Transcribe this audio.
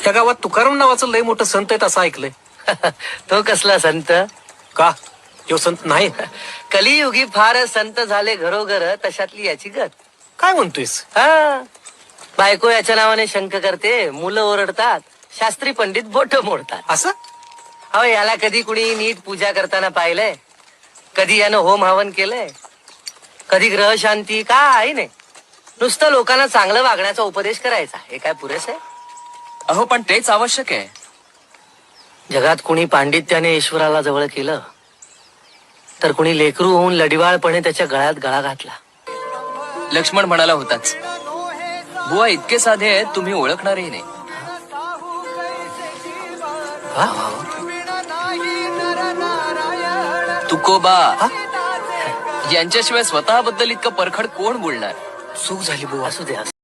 ह्या गावात तुकाराम नावाचं लय मोठं संत आहेत असं ऐकलंय. तो कसला संत? का यो संत नाही? कलियुगी फार संत झाले घरोघर, तशातली याची गत. काय म्हणतोयस? हा, बायको याच्या नावाने शंक करते, मुलं ओरडतात, शास्त्री पंडित बोट मोडतात. असं? अहो, याला कधी कुणी नीट पूजा करताना पाहिलंय? कधी यानं होम हवन केलंय? कधी ग्रह शांती? काय नाही. नुसतं लोकांना चांगलं वागण्याचा उपदेश करायचा, हे काय पुरेस आहे? अहो पण तेच आवश्यक आहे. जगात कुणी पांडित्याने ईश्वराला जवळ केलं, तर कुणी लेकरू होऊन लढिवाळपणे त्याच्या गळ्यात गळा घातला. लक्ष्मण म्हणाला होताच, बुवा इतके साधे आहेत तुम्ही ओळखणारही नाही. वा, वा, वा. तुकोबा यांच्याशिवाय स्वतःबद्दल इतकं परखड कोण बोलणार? चूक झाली बुवा. असू दे.